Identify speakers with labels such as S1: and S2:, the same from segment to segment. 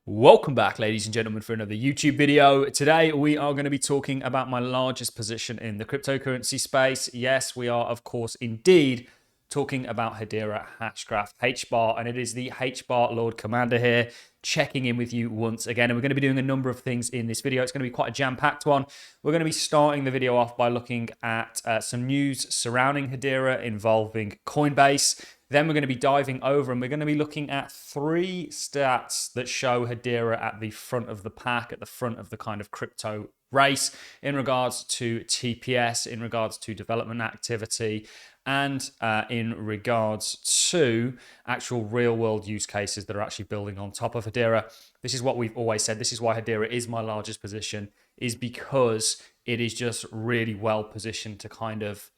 S1: Welcome back, ladies and gentlemen, for another YouTube video. Today, we are going to be talking about my largest position in the cryptocurrency space. Yes, we are, of course, indeed talking about Hedera Hashgraph HBAR, and it is the HBAR Lord Commander here, checking in with you once again. And we're going to be doing a number of things in this video. It's going to be quite a jam-packed one. We're going to be starting the video off by looking at some news surrounding Hedera involving Coinbase. Then we're going to be diving over and we're going to be looking at 3 stats that show Hedera at the front of the pack, at the front of the kind of crypto race in regards to TPS, in regards to development activity, and in regards to actual real world use cases that are actually building on top of Hedera. This is what we've always said. This is why Hedera is my largest position, is because it is just really well positioned to kind of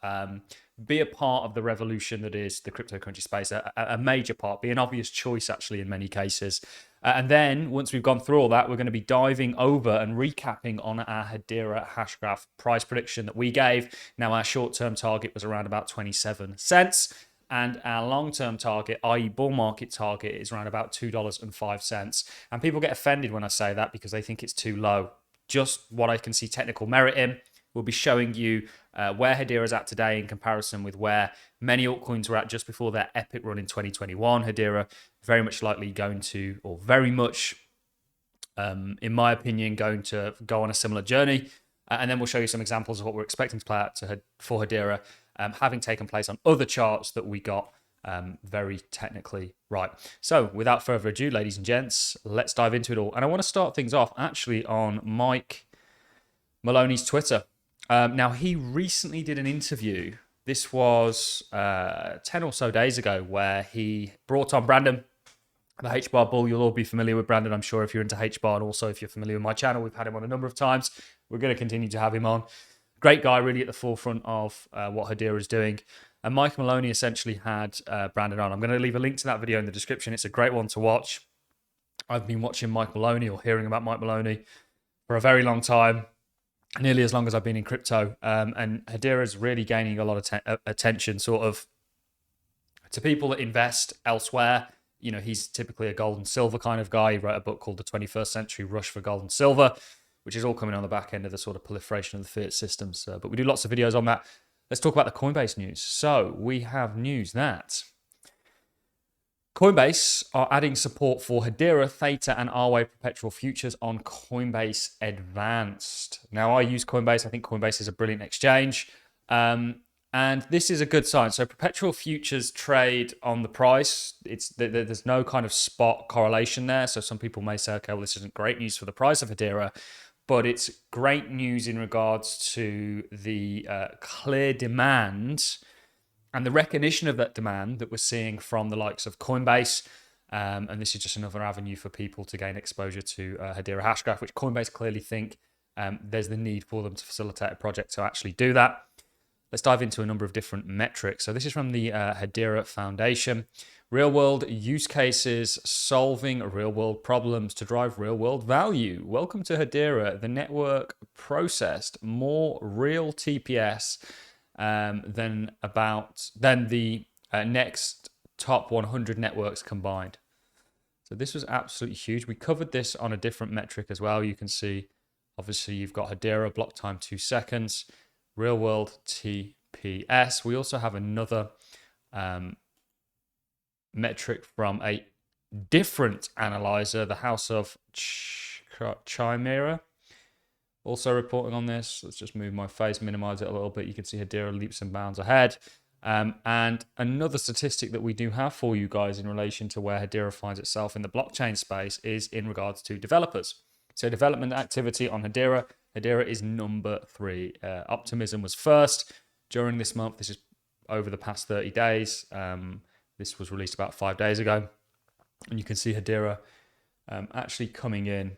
S1: be a part of the revolution that is the cryptocurrency space, a major part, be an obvious choice actually in many cases. And then once we've gone through all that, we're going to be diving over and recapping on our Hedera Hashgraph price prediction that we gave. Now, our short-term target was around about 27 cents. And our long-term target, i.e. bull market target, is around about $2.05. And people get offended when I say that because they think it's too low. Just what I can see technical merit in. We'll be showing you where Hedera is at today in comparison with where many altcoins were at just before their epic run in 2021. Hedera very much likely going to, or very much, in my opinion, going to go on a similar journey. And then we'll show you some examples of what we're expecting to play out for Hedera, having taken place on other charts that we got very technically right. So without further ado, ladies and gents, let's dive into it all. And I want to start things off actually on Mike Maloney's Twitter. Now, he recently did an interview. This was 10 or so days ago, where he brought on Brandon, the HBAR bull. You'll all be familiar with Brandon, I'm sure, if you're into HBAR, and also if you're familiar with my channel. We've had him on a number of times. We're going to continue to have him on. Great guy, really at the forefront of what Hedera is doing. And Mike Maloney essentially had Brandon on. I'm going to leave a link to that video in the description. It's a great one to watch. I've been watching Mike Maloney, or hearing about Mike Maloney, for a very long time. Nearly as long as I've been in crypto, and Hedera is really gaining a lot of attention, sort of, to people that invest elsewhere. You know, he's typically a gold and silver kind of guy. He wrote a book called The 21st Century Rush for Gold and Silver, which is all coming on the back end of the sort of proliferation of the fiat systems. But we do lots of videos on that. Let's talk about the Coinbase news. So we have news that Coinbase are adding support for Hedera, Theta, and Arway perpetual futures on Coinbase Advanced. Now, I use Coinbase. I think Coinbase is a brilliant exchange. And this is a good sign. So perpetual futures trade on the price. There's no kind of spot correlation there. So some people may say, okay, well, this isn't great news for the price of Hedera, but it's great news in regards to the clear demand and the recognition of that demand that we're seeing from the likes of Coinbase. And this is just another avenue for people to gain exposure to Hedera Hashgraph, which Coinbase clearly think there's the need for them to facilitate a project to actually do that. Let's dive into a number of different metrics. So this is from the Hedera Foundation. Real world use cases, solving real world problems to drive real world value. Welcome to Hedera. The network processed more real TPS than the next top 100 networks combined. So this was absolutely huge. We covered this on a different metric as well. You can see, obviously, you've got Hedera, block time 2 seconds, real world TPS. We also have another metric from a different analyzer, the House of Chimera. Also reporting on this. Let's just move my face, minimize it a little bit. You can see Hedera leaps and bounds ahead. And another statistic that we do have for you guys in relation to where Hedera finds itself in the blockchain space is in regards to developers. So development activity on Hedera. Hedera is number 3. Optimism was first during this month. This is over the past 30 days. This was released about 5 days ago. And you can see Hedera actually coming in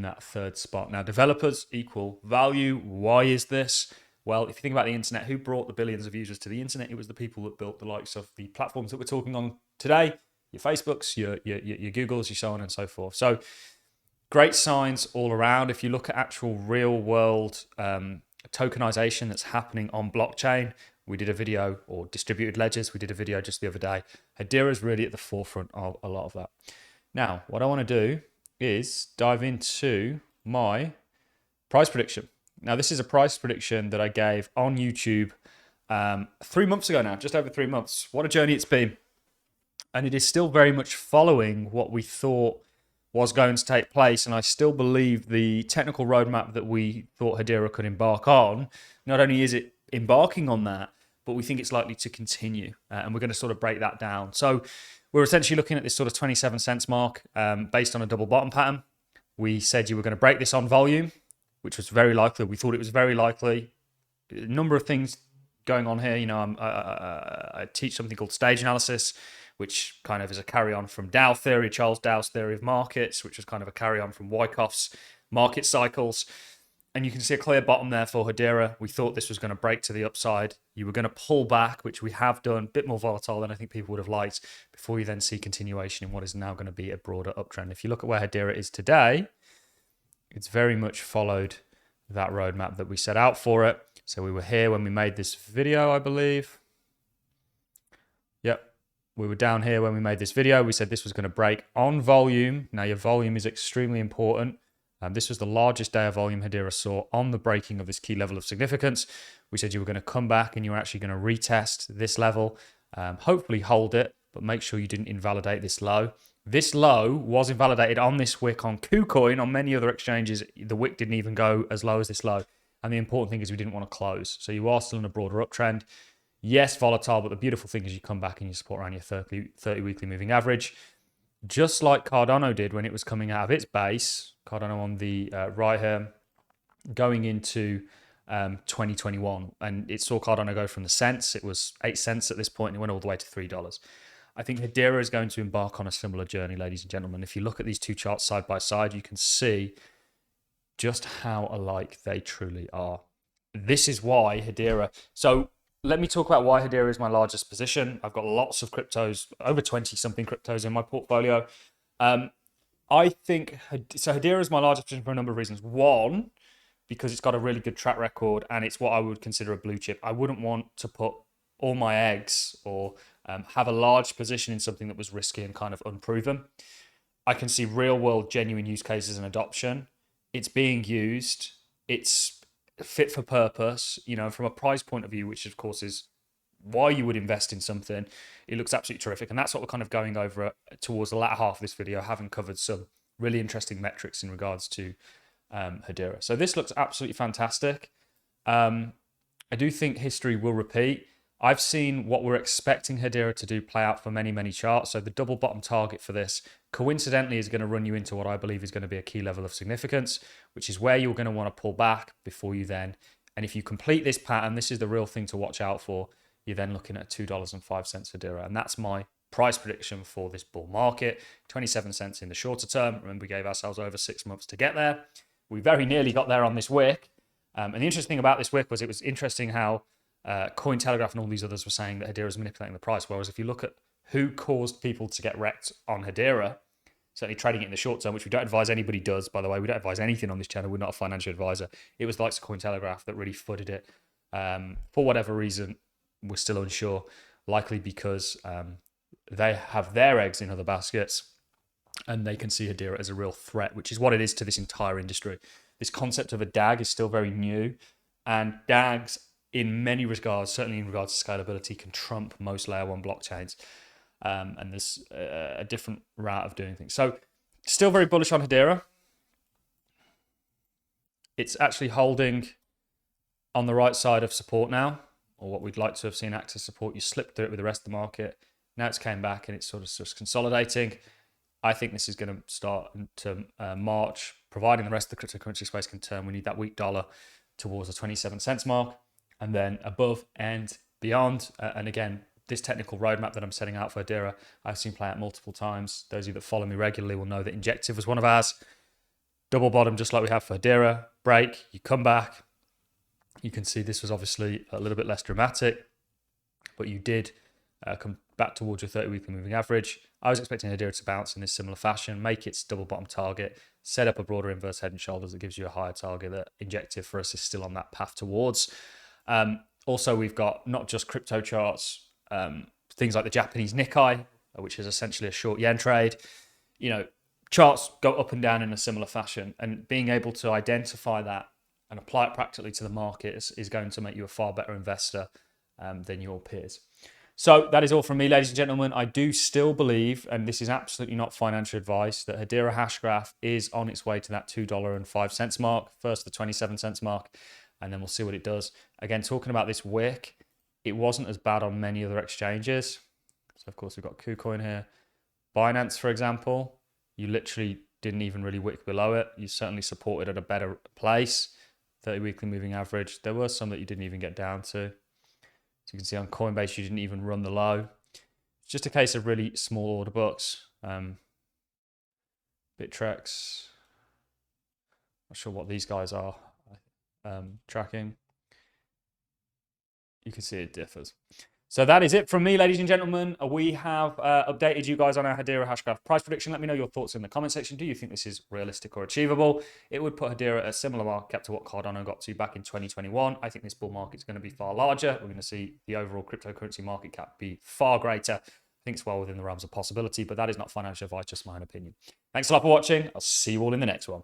S1: that 3rd spot. Now, developers equal value. Why is this? Well, if you think about the internet, who brought the billions of users to the internet? It was the people that built the likes of the platforms that we're talking on today, your Facebooks, your Googles, your so on and so forth. So great signs all around. If you look at actual real world tokenization that's happening on blockchain, we did a video, or distributed ledgers, we did a video just the other day. Hedera is really at the forefront of a lot of that. Now, what I want to do is dive into my price prediction. Now, this is a price prediction that I gave on YouTube 3 months ago now, just over 3 months. What a journey it's been. And it is still very much following what we thought was going to take place. And I still believe the technical roadmap that we thought Hedera could embark on, not only is it embarking on that, but we think it's likely to continue. And we're going to sort of break that down. So we're essentially looking at this sort of 27 cents mark based on a double bottom pattern. We said you were going to break this on volume, which was very likely. We thought it was very likely. A number of things going on here. You know, I teach something called stage analysis, which kind of is a carry-on from Dow theory, Charles Dow's theory of markets, which was kind of a carry-on from Wyckoff's market cycles. And you can see a clear bottom there for Hedera. We thought this was going to break to the upside. You were going to pull back, which we have done, a bit more volatile than I think people would have liked, before you then see continuation in what is now going to be a broader uptrend. If you look at where Hedera is today, it's very much followed that roadmap that we set out for it. So we were here when we made this video, I believe. Yep. We were down here when we made this video. We said this was going to break on volume. Now, your volume is extremely important. This was the largest day of volume Hedera saw on the breaking of this key level of significance. We said you were going to come back and you were actually going to retest this level, hopefully hold it, but make sure you didn't invalidate this low. This low was invalidated on this wick on KuCoin. On many other exchanges, the wick didn't even go as low as this low. And the important thing is we didn't want to close. So you are still in a broader uptrend. Yes, volatile, but the beautiful thing is you come back and you support around your 30 weekly moving average. Just like Cardano did when it was coming out of its base, Cardano on the right here, going into 2021. And it saw Cardano go from the cents. It was 8 cents at this point, and it went all the way to $3. I think Hedera is going to embark on a similar journey, ladies and gentlemen. If you look at these two charts side by side, you can see just how alike they truly are. This is why Hedera... So let me talk about why Hedera is my largest position. I've got lots of cryptos, over 20-something cryptos in my portfolio. I think... So Hedera is my largest position for a number of reasons. One, because it's got a really good track record, and it's what I would consider a blue chip. I wouldn't want to put all my eggs or have a large position in something that was risky and kind of unproven. I can see real world genuine use cases and adoption. It's being used. It's fit for purpose, you know, from a price point of view, which of course is why you would invest in something. It looks absolutely terrific. And that's what we're kind of going over towards the latter half of this video, having covered some really interesting metrics in regards to Hedera. So this looks absolutely fantastic. I do think history will repeat. I've seen what we're expecting Hedera to do play out for many, many charts. So the double bottom target for this, coincidentally, is going to run you into what I believe is going to be a key level of significance, which is where you're going to want to pull back before you then. And if you complete this pattern, this is the real thing to watch out for. You're then looking at $2.05 Hedera. And that's my price prediction for this bull market. 27 cents in the shorter term. Remember, we gave ourselves over 6 months to get there. We very nearly got there on this wick. And the interesting thing about this wick was it was interesting how Cointelegraph and all these others were saying that Hedera is manipulating the price. Whereas if you look at who caused people to get wrecked on Hedera, certainly trading it in the short term, which we don't advise anybody does, by the way, we don't advise anything on this channel. We're not a financial advisor. It was the likes of Cointelegraph that really footed it. For whatever reason, we're still unsure, likely because they have their eggs in other baskets and they can see Hedera as a real threat, which is what it is to this entire industry. This concept of a DAG is still very new, and DAGs, in many regards, certainly in regards to scalability, can trump most layer one blockchains. And there's a different route of doing things. So still very bullish on Hedera. It's actually holding on the right side of support now, or what we'd like to have seen act as support. You slipped through it with the rest of the market. Now it's came back and it's sort of just consolidating. I think this is going to start to march, providing the rest of the cryptocurrency space can turn. We need that weak dollar towards the 27 cents mark, and then above and beyond. And again, this technical roadmap that I'm setting out for Hedera, I've seen play out multiple times. Those of you that follow me regularly will know that Injective was one of ours. Double bottom, just like we have for Hedera. Break, you come back. You can see this was obviously a little bit less dramatic, but you did come back towards your 30-weekly moving average. I was expecting Hedera to bounce in this similar fashion, make its double bottom target, set up a broader inverse head and shoulders that gives you a higher target. That Injective for us is still on that path towards. Also, we've got not just crypto charts, things like the Japanese Nikkei, which is essentially a short yen trade. You know, charts go up and down in a similar fashion, and being able to identify that and apply it practically to the market is going to make you a far better investor than your peers. So that is all from me, ladies and gentlemen. I do still believe, and this is absolutely not financial advice, that Hedera Hashgraph is on its way to that $2.05 mark, first the 27 cents mark, and then we'll see what it does. Again, talking about this wick, it wasn't as bad on many other exchanges. So of course we've got KuCoin here. Binance, for example, you literally didn't even really wick below it. You certainly supported at a better place. 30 weekly moving average. There were some that you didn't even get down to. So you can see on Coinbase, you didn't even run the low. It's just a case of really small order books. Bittrex, not sure what these guys are tracking. You can see it differs. So that is it from me, ladies and gentlemen. We have updated you guys on our Hedera Hashgraph price prediction. Let me know your thoughts in the comment section. Do you think this is realistic or achievable? It would put Hedera at a similar market cap to what Cardano got to back in 2021. I think this bull market is going to be far larger. We're going to see the overall cryptocurrency market cap be far greater. I think it's well within the realms of possibility, but that is not financial advice, just my own opinion. Thanks a lot for watching. I'll see you all in the next one.